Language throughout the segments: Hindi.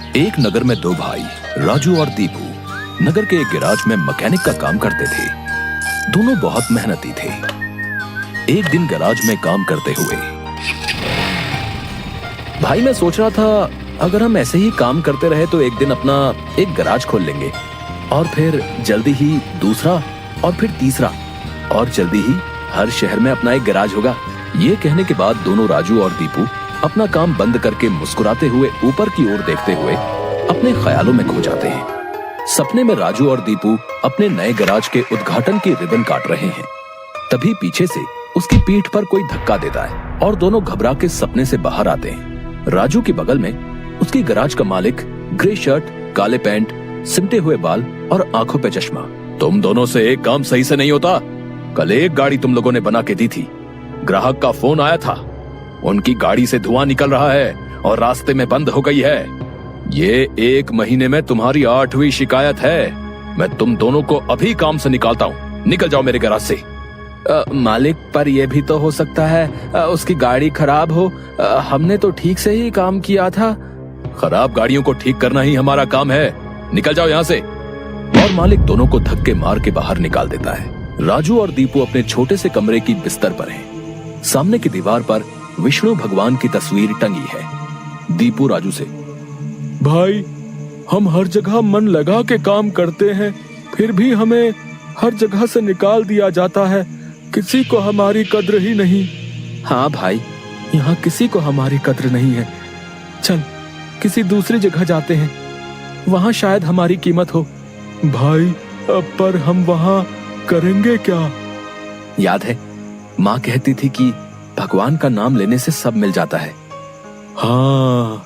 एक नगर में दो भाई राजू और दीपू नगर के एक गैराज में मैकेनिक का काम करते थे। दोनों बहुत मेहनती थे। एक दिन गैराज में काम करते हुए, भाई मैं सोच रहा था अगर हम ऐसे ही काम करते रहे तो एक दिन अपना एक गैराज खोल लेंगे और फिर जल्दी ही दूसरा और फिर तीसरा और जल्दी ही हर शहर में अपना एक गैराज होगा। ये कहने के बाद दोनों राजू और दीपू अपना काम बंद करके मुस्कुराते हुए ऊपर की ओर देखते हुए अपने ख्यालों में खो जाते हैं। सपने में राजू और दीपू अपने नए गैराज के उद्घाटन की रिबन काट रहे हैं। तभी पीछे से उसकी पीठ पर कोई धक्का देता है और दोनों घबरा के सपने से बाहर आते हैं। राजू के बगल में उसकी गैराज का मालिक, ग्रे शर्ट, काले पैंट, सिमटे हुए बाल और आंखों पे चश्मा। तुम दोनों से एक काम सही से नहीं होता। कल एक गाड़ी तुम लोगों ने बना के दी थी, ग्राहक का फोन आया था, उनकी गाड़ी से धुआं निकल रहा है और रास्ते में बंद हो गई है। ये 1 महीने में तुम्हारी 8वीं शिकायत है। मैं तुम दोनों को अभी काम से निकालता हूँ। निकल जाओ मेरे गैराज से। मालिक, पर यह भी तो हो सकता है उसकी गाड़ी खराब हो। हमने तो ठीक से ही काम किया था। खराब गाड़ियों को ठीक करना ही हमारा काम है। निकल जाओ यहाँ से। और मालिक दोनों को धक्के मार के बाहर निकाल देता है। राजू और दीपू अपने छोटे से कमरे की बिस्तर पर हैं। सामने की दीवार पर विष्णु भगवान की तस्वीर टंगी है। दीपू राजू से, भाई हम हर जगह मन लगा के काम करते हैं, फिर भी हमें हर जगह से निकाल दिया जाता है। किसी को हमारी कद्र ही नहीं। हाँ भाई, यहाँ किसी को हमारी कद्र नहीं है। चल किसी दूसरी जगह जाते हैं, वहाँ शायद हमारी कीमत हो। भाई पर हम वहाँ करेंगे क्या? याद है माँ कहती थी कि भगवान का नाम लेने से सब मिल जाता है। हाँ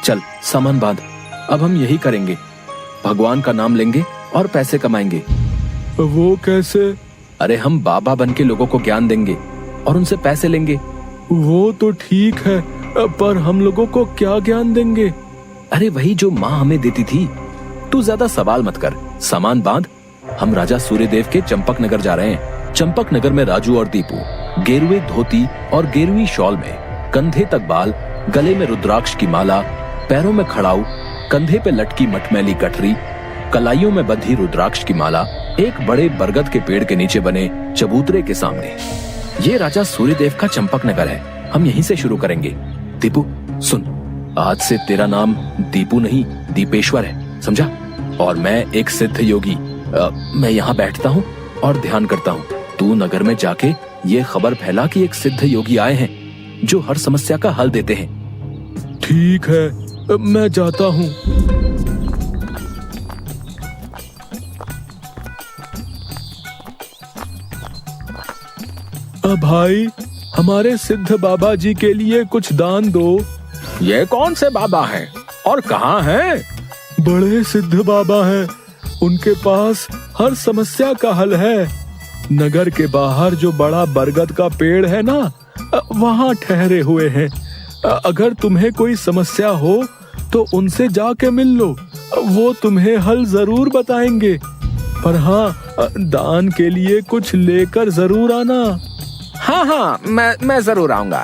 चल सामान बांध, अब हम यही करेंगे। भगवान का नाम लेंगे और पैसे कमाएंगे। वो कैसे? अरे हम बाबा बन के लोगों को ज्ञान देंगे और उनसे पैसे लेंगे। वो तो ठीक है, पर हम लोगों को क्या ज्ञान देंगे? अरे वही जो माँ हमें देती थी। तू ज्यादा सवाल मत कर, सामान बांध। हम राजा सूर्यदेव के चंपक नगर जा रहे हैं। चंपक नगर में राजू और दीपू गेरुए धोती और गेरुई शॉल में, कंधे तक बाल, गले में रुद्राक्ष की माला, पैरों में खड़ाऊ, कंधे पे लटकी मटमैली गठरी, कलाइयों में बंधी रुद्राक्ष की माला, एक बड़े बरगद के पेड़ के नीचे बने चबूतरे के सामने। ये राजा सूर्यदेव का चंपक नगर है। हम यहीं से शुरू करेंगे। दीपू सुन, आज से तेरा नाम दीपू नहीं दीपेश्वर है, समझा? और मैं एक सिद्ध योगी। मैं यहाँ बैठता हूँ और ध्यान करता हूँ। तू नगर में जाके ये खबर फैला कि एक सिद्ध योगी आए हैं जो हर समस्या का हल देते हैं। ठीक है, मैं जाता हूँ। भाई हमारे सिद्ध बाबा जी के लिए कुछ दान दो। ये कौन से बाबा हैं और कहाँ हैं? बड़े सिद्ध बाबा हैं, उनके पास हर समस्या का हल है। नगर के बाहर जो बड़ा बरगद का पेड़ है ना, वहाँ ठहरे हुए हैं। अगर तुम्हें कोई समस्या हो तो उनसे जाके मिल लो, वो तुम्हें हल जरूर बताएंगे। पर हाँ, दान के लिए कुछ लेकर जरूर आना। हाँ, मैं जरूर आऊंगा।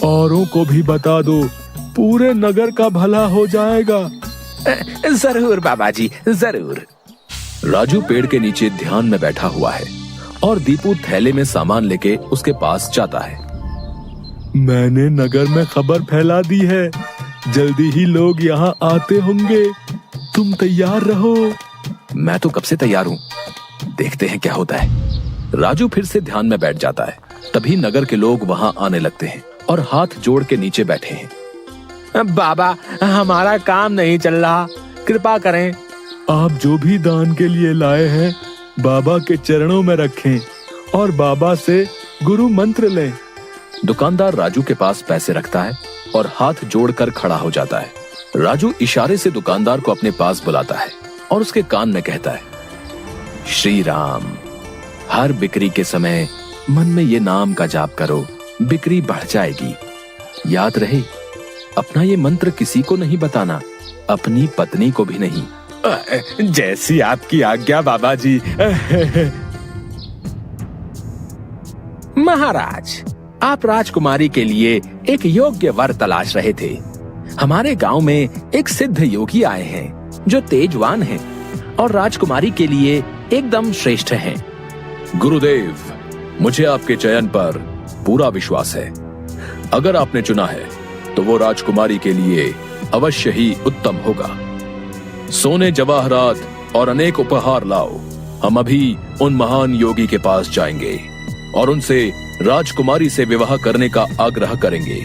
औरों को भी बता दो, पूरे नगर का भला हो जाएगा। जरूर बाबा जी, जरूर। राजू पेड़ के नीचे ध्यान में बैठा हुआ है और दीपू थैले में सामान लेके उसके पास जाता है। मैंने नगर में खबर फैला दी है, जल्दी ही लोग यहाँ आते होंगे। तुम तैयार रहो। मैं तो कब से तैयार हूँ, देखते हैं क्या होता है। राजू फिर से ध्यान में बैठ जाता है। तभी नगर के लोग वहाँ आने लगते हैं और हाथ जोड़ के नीचे बैठे हैं। बाबा, हमारा काम नहीं चल रहा, कृपा करें। आप जो भी दान के लिए लाए हैं बाबा के चरणों में रखें और बाबा से गुरु मंत्र लें। दुकानदार राजू के पास पैसे रखता है और हाथ जोड़कर खड़ा हो जाता है। राजू इशारे से दुकानदार को अपने पास बुलाता है और उसके कान में कहता है, श्री राम, हर बिक्री के समय मन में ये नाम का जाप करो, बिक्री बढ़ जाएगी। याद रहे, अपना ये मंत्र किसी को नहीं बताना, अपनी पत्नी को भी नहीं। जैसी आपकी आज्ञा बाबा जी। महाराज, आप राजकुमारी के लिए एक योग्य वर तलाश रहे थे। हमारे गांव में एक सिद्ध योगी आए हैं जो तेजवान हैं और राजकुमारी के लिए एकदम श्रेष्ठ हैं। गुरुदेव, मुझे आपके चयन पर पूरा विश्वास है। अगर आपने चुना है तो वो राजकुमारी के लिए अवश्य ही उत्तम होगा। सोने, जवाहरात और अनेक उपहार लाओ। हम अभी उन महान योगी के पास जाएंगे और उनसे राजकुमारी से विवाह करने का आग्रह करेंगे।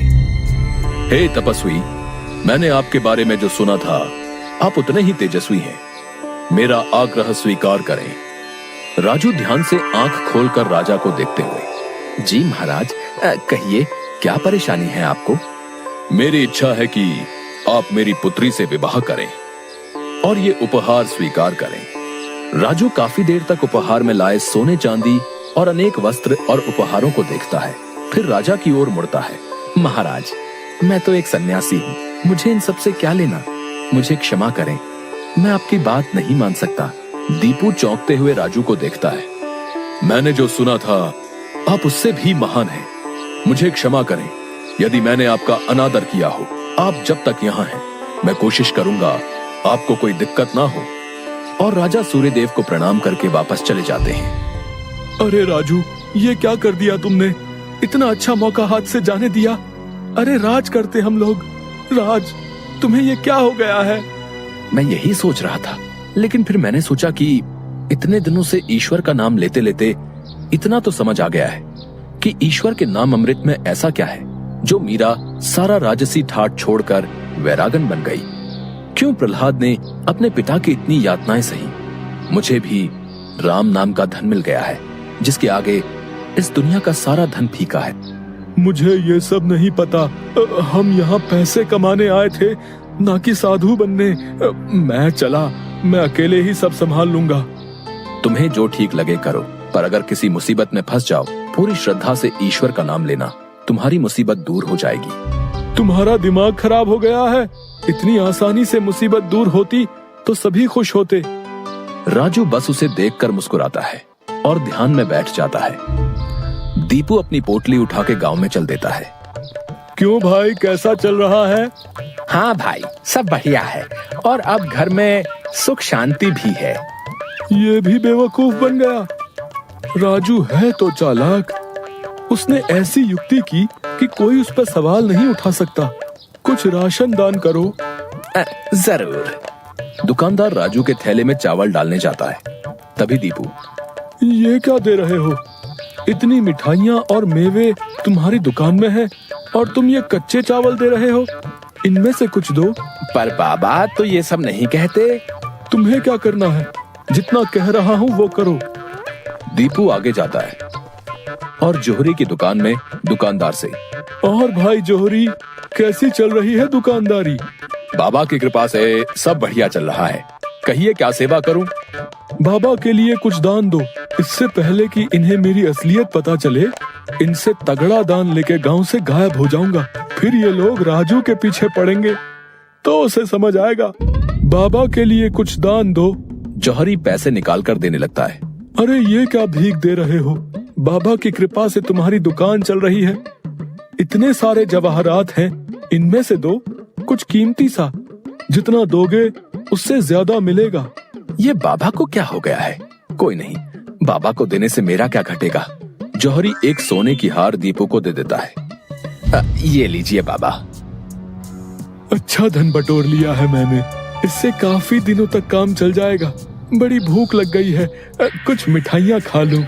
हे तपस्वी, मैंने आपके बारे में जो सुना था, आप उतने ही तेजस्वी हैं। मेरा आग्रह स्वीकार करें। राजू ध्यान से आंख खोलकर राजा को देखते हुए, जी महाराज, कहिए क्या परेशानी है आपको? मेरी इच्छा है कि आप मेरी पुत्री से विवाह करें और ये उपहार स्वीकार करें। राजू काफी देर तक उपहार में लाए सोने, चांदी और अनेक वस्त्र और उपहारों को देखता है, फिर राजा की ओर मुड़ता है। महाराज, मैं तो एक सन्यासी हूँ, मुझे इन सब से क्या लेना? मुझे क्षमा करें, मैं आपकी बात नहीं मान सकता। दीपू चौंकते हुए राजू को देखता है। मैंने जो सुना था, आप उससे भी महान हैं। मुझे क्षमा करें यदि मैंने आपका अनादर किया हो। आप जब तक यहाँ हैं, मैं कोशिश करूंगा आपको कोई दिक्कत ना हो। और राजा सूर्यदेव को प्रणाम करके वापस चले जाते हैं। अरे राजू, ये क्या कर दिया तुमने? इतना अच्छा मौका हाथ से जाने दिया। अरे राज करते हम लोग। राज, तुम्हें ये क्या हो गया है? मैं यही सोच रहा था, लेकिन फिर मैंने सोचा कि इतने दिनों से ईश्वर का नाम लेते लेते इतना तो समझ आ गया है कि ईश्वर के नाम अमृत में ऐसा क्या है जो मीरा सारा राजसी ठाट छोड़कर वैरागन बन गई। क्यों प्रहलाद ने अपने पिता की इतनी यातनाएं सही? मुझे भी राम नाम का धन मिल गया है, जिसके आगे इस दुनिया का सारा धन फीका है। मुझे ये सब नहीं पता। हम यहाँ पैसे कमाने आए थे, ना कि साधु बनने। मैं चला, मैं अकेले ही सब संभाल लूंगा। तुम्हें जो ठीक लगे करो, पर अगर किसी मुसीबत में फंस जाओ, पूरी श्रद्धा से ईश्वर का नाम लेना, तुम्हारी मुसीबत दूर हो जाएगी। तुम्हारा दिमाग खराब हो गया है। इतनी आसानी से मुसीबत दूर होती तो सभी खुश होते। राजू बस उसे देखकर मुस्कुराता है और ध्यान में बैठ जाता है। दीपू अपनी पोटली उठा के गांव में चल देता है। क्यों भाई, कैसा चल रहा है? हाँ भाई, सब बढ़िया है और अब घर में सुख शांति भी है। ये भी बेवकूफ बन गया। राजू है तो चालाक। उसने ऐसी युक्ति की कि कोई उस पर सवाल नहीं उठा सकता। कुछ राशन दान करो। जरूर। दुकानदार राजू के थैले में चावल डालने जाता है। तभी दीपू, ये क्या दे रहे हो? इतनी मिठाइयाँ और मेवे तुम्हारी दुकान में है और तुम ये कच्चे चावल दे रहे हो। इनमें से कुछ दो। पर बाबा तो ये सब नहीं कहते। तुम्हें क्या करना है? जितना कह रहा हूँ वो करो। दीपू आगे जाता है और जोहरी की दुकान में दुकानदार से, और भाई जोहरी, कैसी चल रही है दुकानदारी? बाबा की कृपा से सब बढ़िया चल रहा है। कहिए क्या सेवा करूं? बाबा के लिए कुछ दान दो। इससे पहले कि इन्हें मेरी असलियत पता चले, इनसे तगड़ा दान लेके गांव से गायब हो जाऊंगा। फिर ये लोग राजू के पीछे पड़ेंगे तो उसे समझ आएगा। बाबा के लिए कुछ दान दो। जौहरी पैसे निकाल कर देने लगता है। अरे ये क्या भीख दे रहे हो? बाबा की कृपा से तुम्हारी दुकान चल रही है। इतने सारे जवाहरात हैं, इनमें से दो, कुछ कीमती सा। जितना दोगे उससे ज्यादा मिलेगा। ये बाबा को क्या हो गया है? कोई नहीं, बाबा को देने से मेरा क्या घटेगा। जौहरी एक सोने की हार दीपू को दे देता है। ये लीजिए बाबा। अच्छा धन बटोर लिया है मैंने। इससे काफी दिनों तक काम चल जाएगा। बड़ी भूख लग गई है, कुछ मिठाइयाँ खा लूं।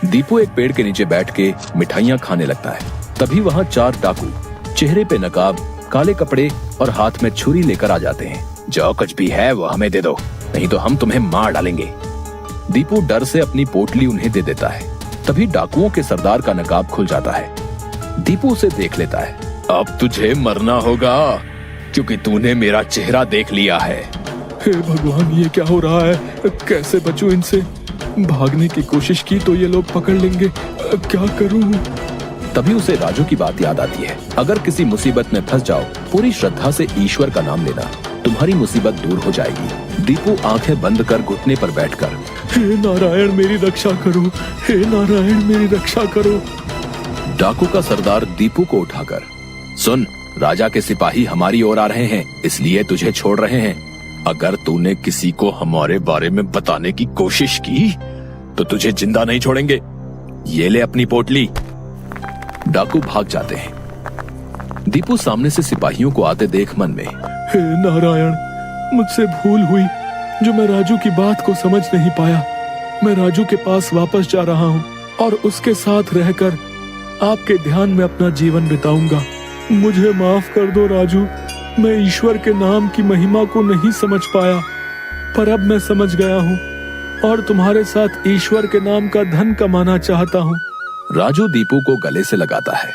दीपू एक पेड़ के नीचे बैठ के मिठाइयाँ खाने लगता है। तभी वहाँ 4 डाकू, चेहरे पे नकाब, काले कपड़े और हाथ में छुरी लेकर आ जाते हैं। जो कुछ भी है वो हमें दे दो, नहीं तो हम तुम्हें मार डालेंगे। दीपू डर से अपनी पोटली उन्हें दे देता है। तभी डाकुओं के सरदार का नकाब खुल जाता है। दीपू उसे देख लेता है। अब तुझे मरना होगा, क्योंकि तूने मेरा चेहरा देख लिया है। हे भगवान, ये क्या हो रहा है? कैसे बचूं इनसे? भागने की कोशिश की तो ये लोग पकड़ लेंगे। क्या करूं? तभी उसे राजू की बात याद आती है। अगर किसी मुसीबत में फंस जाओ, पूरी श्रद्धा से ईश्वर का नाम लेना, तुम्हारी मुसीबत दूर हो जाएगी। दीपू आंखें बंद कर घुटने पर बैठकर, हे नारायण मेरी रक्षा करो, हे नारायण मेरी रक्षा करो। डाकू का सरदार दीपू को उठाकर, सुन, राजा के सिपाही हमारी ओर आ रहे हैं, इसलिए तुझे छोड़ रहे हैं। अगर तूने किसी को हमारे बारे में बताने की कोशिश की तो तुझे जिंदा नहीं छोड़ेंगे। ये ले अपनी पोटली। डाकू भाग जाते हैं। दीपू सामने से सिपाहियों को आते देख मन में, हे नारायण, मुझसे भूल हुई जो मैं राजू की बात को समझ नहीं पाया। मैं राजू के पास वापस जा रहा हूँ और उसके साथ रहकर आपके ध्यान में अपना जीवन बिताऊंगा। मुझे माफ कर दो राजू, मैं ईश्वर के नाम की महिमा को नहीं समझ पाया, पर अब मैं समझ गया हूँ और तुम्हारे साथ ईश्वर के नाम का धन कमाना चाहता हूँ। राजू दीपू को गले से लगाता है